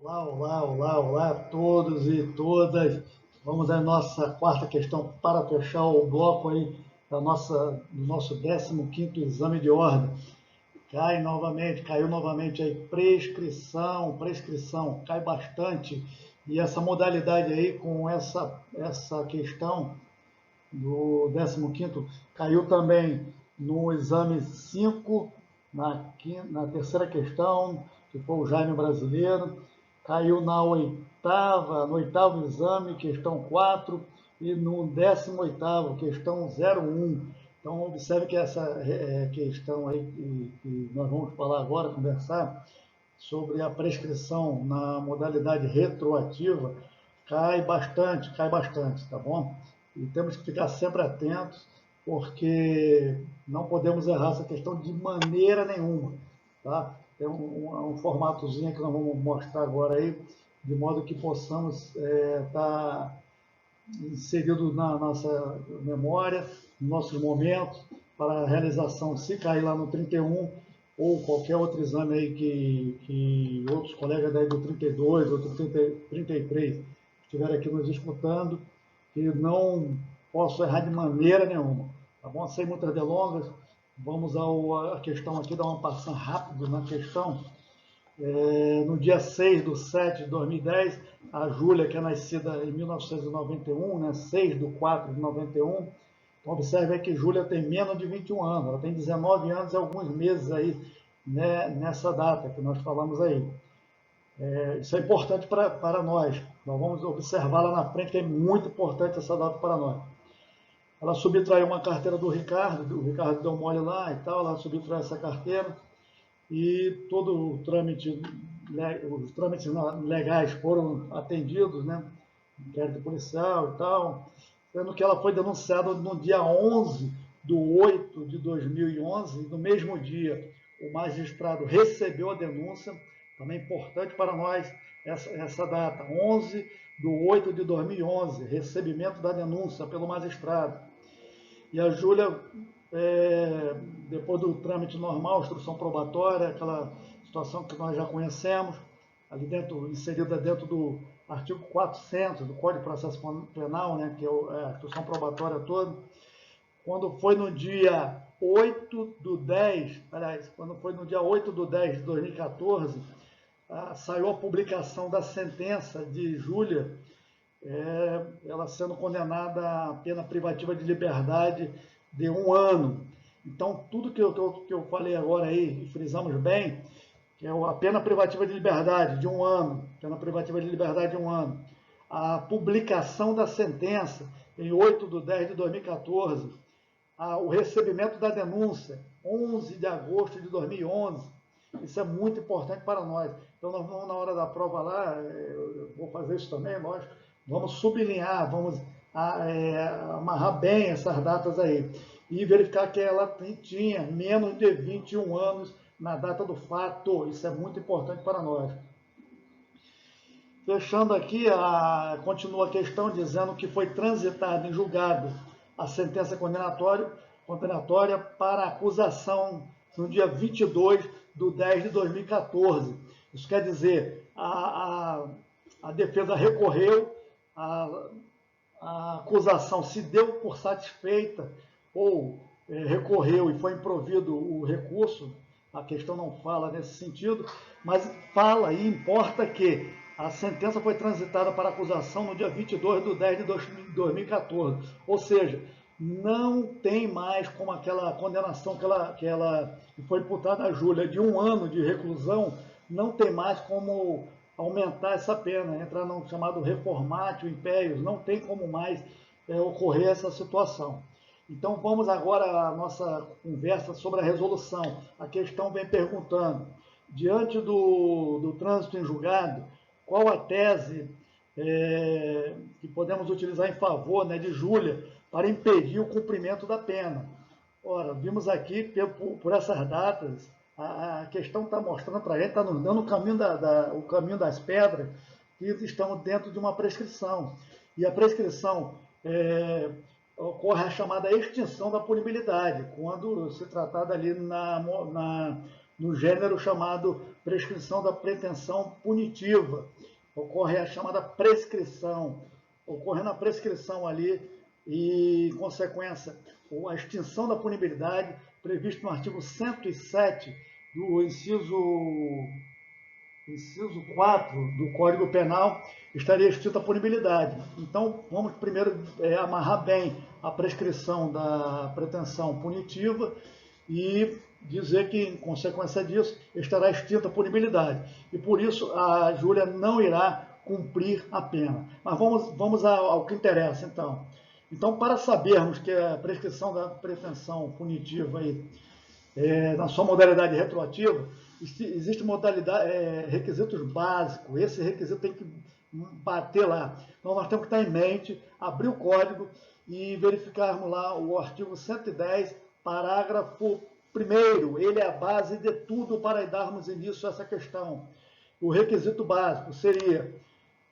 Olá, olá, olá, olá a todos e todas. Vamos à nossa quarta questão para fechar o bloco aí do nosso 15º exame de ordem. Caiu novamente aí prescrição, cai bastante. E essa modalidade aí com essa questão do 15º caiu também no exame 5, na terceira questão, que foi o Jaime Brasileiro, caiu no oitavo exame, questão 4, e no 18º, questão 01. Então, observe que essa questão aí que nós vamos falar agora, conversar, sobre a prescrição na modalidade retroativa, cai bastante, tá bom? E temos que ficar sempre atentos, porque não podemos errar essa questão de maneira nenhuma, tá? Tem um formatozinho que nós vamos mostrar agora aí, de modo que possamos estar inserido na nossa memória, nos nossos momentos, para a realização, se cair lá no 31, ou qualquer outro exame aí que outros colegas daí do 32, ou do 33 estiverem aqui nos escutando, que não posso errar de maneira nenhuma. Tá bom? Sem muitas delongas, vamos à questão aqui, dar uma passada rápido na questão. No dia 6 de 7 de 2010, a Júlia, que é nascida em 1991, né, 6 de 4 de 91, então observe aí que Júlia tem menos de 21 anos, ela tem 19 anos e alguns meses aí, né, nessa data que nós falamos aí. Isso é importante para nós vamos observar lá na frente que é muito importante essa data para nós. Ela subtraiu uma carteira do Ricardo, o Ricardo deu mole lá e tal, ela subtraiu essa carteira, e todo o trâmite, os trâmites legais foram atendidos, né? Inquérito policial e tal, sendo que ela foi denunciada no dia 11 de 8 de 2011, e no mesmo dia o magistrado recebeu a denúncia, também importante para nós essa data, 11 de 8 de 2011, recebimento da denúncia pelo magistrado. E a Júlia, depois do trâmite normal, instrução probatória, aquela situação que nós já conhecemos, ali dentro, inserida dentro do artigo 400 do Código de Processo Penal, né, que é a instrução probatória toda, quando foi no dia 8 do 10, aliás, quando foi no dia 8 do 10 de 2014, saiu a publicação da sentença de Júlia, ela sendo condenada a pena privativa de liberdade de 1 ano. Então, tudo que eu falei agora aí, frisamos bem, que é a pena privativa de liberdade de 1 ano, pena privativa de liberdade de 1 ano, a publicação da sentença em 8 de 10 de 2014, o recebimento da denúncia, 11 de agosto de 2011, isso é muito importante para nós. Então, nós vamos, na hora da prova lá, eu vou fazer isso também, lógico, vamos sublinhar, vamos amarrar bem essas datas aí. E verificar que ela tinha menos de 21 anos na data do fato. Isso é muito importante para nós. Fechando aqui, continua a questão dizendo que foi transitada em julgado a sentença condenatória para acusação no dia 22 de 10 de 2014. Isso quer dizer, a defesa recorreu, a acusação se deu por satisfeita ou recorreu e foi improvido o recurso, a questão não fala nesse sentido, mas fala e importa que a sentença foi transitada para acusação no dia 22 de 10 de 2014, ou seja, não tem mais como aquela condenação que foi imputada a Júlia de 1 ano de reclusão, não tem mais como aumentar essa pena, entrar no chamado reformatio imperius, não tem como mais ocorrer essa situação. Então vamos agora à nossa conversa sobre a resolução. A questão vem perguntando, diante do trânsito em julgado, qual a tese que podemos utilizar em favor, né, de Júlia para impedir o cumprimento da pena? Ora, vimos aqui, por essas datas, a questão está mostrando para a gente, está nos dando o caminho das pedras, que estamos dentro de uma prescrição. E a prescrição ocorre a chamada extinção da punibilidade, quando se tratar ali no gênero chamado prescrição da pretensão punitiva. Ocorre a chamada prescrição. Ocorrendo a prescrição ali e, em consequência, a extinção da punibilidade, previsto no artigo 107 do inciso 4 do Código Penal, estaria extinta a punibilidade. Então, vamos primeiro amarrar bem a prescrição da pretensão punitiva e dizer que, em consequência disso, estará extinta a punibilidade. E, por isso, a Júlia não irá cumprir a pena. Mas vamos ao que interessa, então. Então, para sabermos que a prescrição da pretensão punitiva aí, na sua modalidade retroativa, existe modalidade, requisitos básicos. Esse requisito tem que bater lá. Então, nós temos que estar em mente, abrir o código e verificarmos lá o artigo 110, parágrafo 1º. Ele é a base de tudo para darmos início a essa questão. O requisito básico seria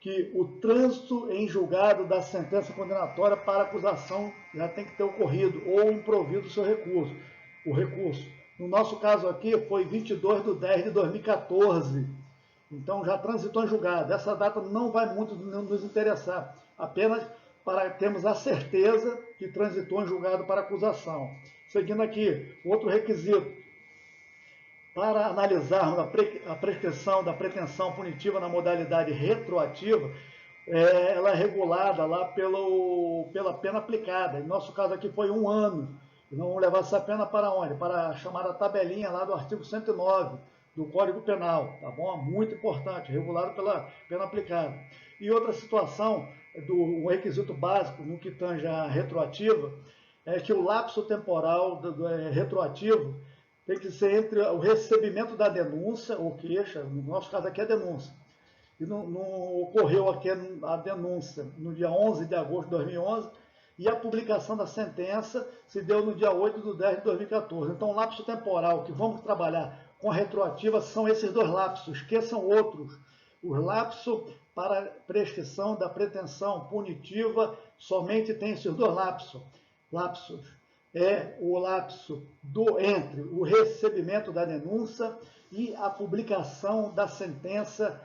que o trânsito em julgado da sentença condenatória para acusação já tem que ter ocorrido ou improvido o seu recurso. O recurso. No nosso caso aqui foi 22/10/2014. Então já transitou em julgado. Essa data não vai muito nos interessar, apenas para termos a certeza que transitou em julgado para acusação. Seguindo aqui, outro requisito. Para analisarmos a prescrição da pretensão punitiva na modalidade retroativa, ela é regulada lá pela pena aplicada. Em nosso caso aqui foi 1 ano. E nós vamos levar essa pena para onde? Para a chamada tabelinha lá do artigo 109 do Código Penal, tá bom? Muito importante, regulado pela pena aplicada. E outra situação, um requisito básico no que tange a retroativa, é que o lapso temporal retroativo tem que ser entre o recebimento da denúncia, ou queixa, no nosso caso aqui é denúncia, e não ocorreu aqui a denúncia no dia 11 de agosto de 2011, e a publicação da sentença se deu no dia 8/10/2014. Então, o lapso temporal que vamos trabalhar com retroativa são esses dois lapsos, esqueçam outros. O lapso para prescrição da pretensão punitiva somente tem esses dois lapsos. É o lapso entre o recebimento da denúncia e a publicação da sentença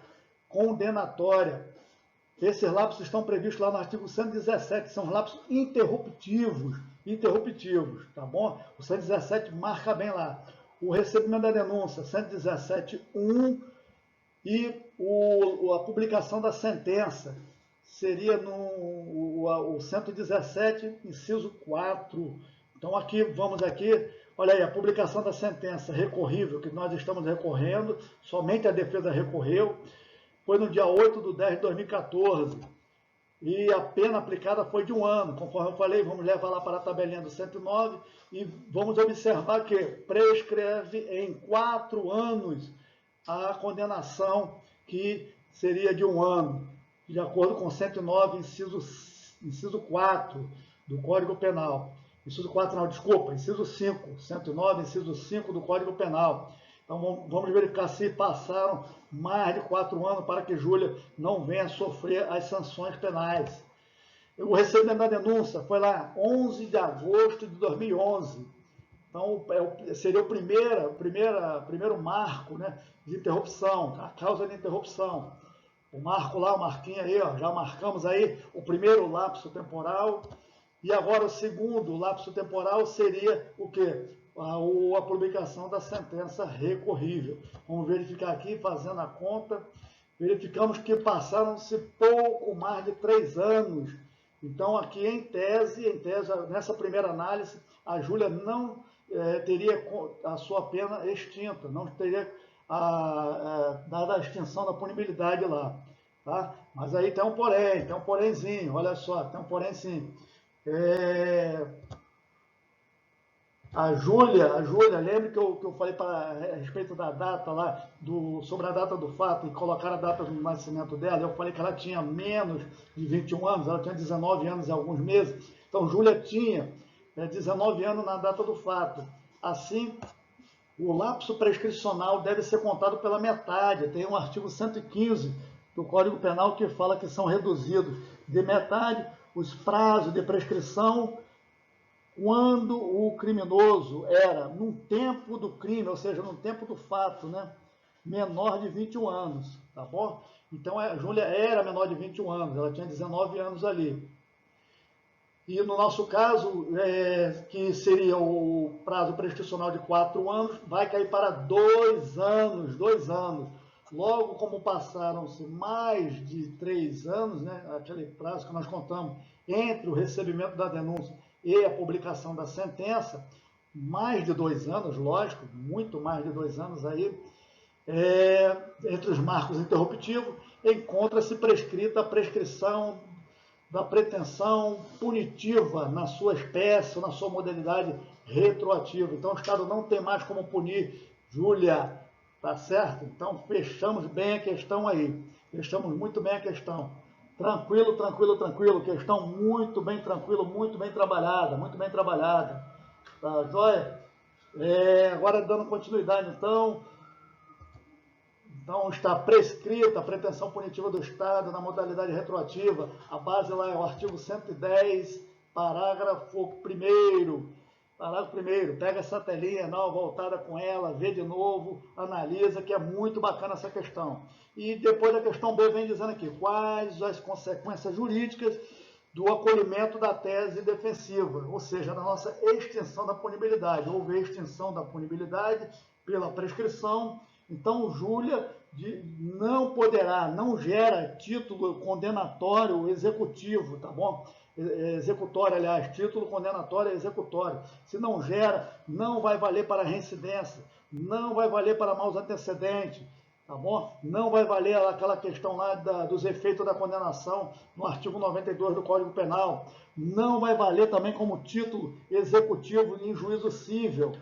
condenatória. Esses lapsos estão previstos lá no artigo 117, são lapsos interruptivos, tá bom? O 117 marca bem lá. O recebimento da denúncia, 117.1, e a publicação da sentença seria o 117, inciso 4. Então, olha aí, a publicação da sentença recorrível, que nós estamos recorrendo, somente a defesa recorreu, foi no dia 8/10/2014. E a pena aplicada foi de 1 ano. Conforme eu falei, vamos levar lá para a tabelinha do 109 e vamos observar que prescreve em 4 anos a condenação, que seria de 1 ano, de acordo com 109, inciso 4 do Código Penal. Inciso 4 não, desculpa, inciso 5, 109, inciso 5 do Código Penal. Então vamos verificar se passaram mais de 4 anos para que Júlia não venha sofrer as sanções penais. O recebimento da denúncia foi lá 11 de agosto de 2011. Então seria o primeiro marco, né, de interrupção, a causa de interrupção. O marco lá, o marquinho aí, ó, já marcamos aí o primeiro lapso temporal. E agora o segundo lapso temporal seria o quê? A publicação da sentença recorrível. Vamos verificar aqui, fazendo a conta. Verificamos que passaram-se pouco mais de 3 anos. Então, aqui em tese, nessa primeira análise, a Júlia não teria a sua pena extinta, não teria dada a extinção da punibilidade lá. Tá? Mas aí tem um porémzinho, olha só, tem um porémzinho. A Júlia, lembra que eu falei a respeito da data lá, sobre a data do fato, e colocar a data do nascimento dela, eu falei que ela tinha menos de 21 anos, ela tinha 19 anos e alguns meses, então Júlia tinha 19 anos na data do fato. Assim, o lapso prescricional deve ser contado pela metade, tem um artigo 115 do Código Penal que fala que são reduzidos de metade os prazos de prescrição quando o criminoso era, no tempo do crime, ou seja, no tempo do fato, né, menor de 21 anos, tá bom? Então a Júlia era menor de 21 anos, ela tinha 19 anos ali. E no nosso caso, que seria o prazo prescricional de 4 anos, vai cair para 2 anos, 2 anos. Logo, como passaram-se mais de 3 anos, né, aquele prazo que nós contamos entre o recebimento da denúncia e a publicação da sentença, mais de 2 anos, lógico, muito mais de 2 anos aí, entre os marcos interruptivos, encontra-se prescrita a prescrição da pretensão punitiva na sua espécie, na sua modalidade retroativa. Então, o Estado não tem mais como punir Júlia, tá certo? Então, fechamos bem a questão aí. Fechamos muito bem a questão. Tranquilo, tranquilo, tranquilo. Questão muito bem tranquilo, muito bem trabalhada, muito bem trabalhada. Tá joia? Agora, dando continuidade, então, está prescrita a pretensão punitiva do Estado na modalidade retroativa. A base lá é o artigo 110, parágrafo 1º. Parágrafo 1º. Pega essa telinha, dá uma voltada com ela, vê de novo, analisa, que é muito bacana essa questão. E depois da questão B vem dizendo aqui, quais as consequências jurídicas do acolhimento da tese defensiva, ou seja, da nossa extinção da punibilidade. Houve extinção da punibilidade pela prescrição. Então, Júlia não poderá, não gera título condenatório executivo, tá bom? Executório, aliás, título condenatório executório. Se não gera, não vai valer para reincidência, não vai valer para maus antecedentes, tá bom? Não vai valer aquela questão lá dos efeitos da condenação no artigo 92 do Código Penal. Não vai valer também como título executivo em juízo cível.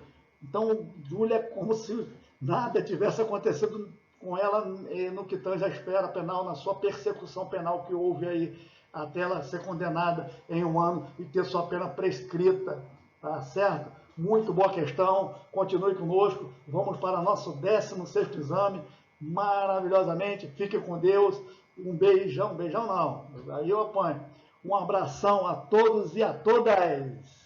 Então, Júlia é como se nada tivesse acontecido com ela no que tange à espera penal, na sua persecução penal que houve aí, até ela ser condenada em 1 ano e ter sua pena prescrita, tá certo? Muito boa questão, continue conosco, vamos para o nosso 16º exame, maravilhosamente, fique com Deus, um beijão não, aí eu apanho, um abração a todos e a todas.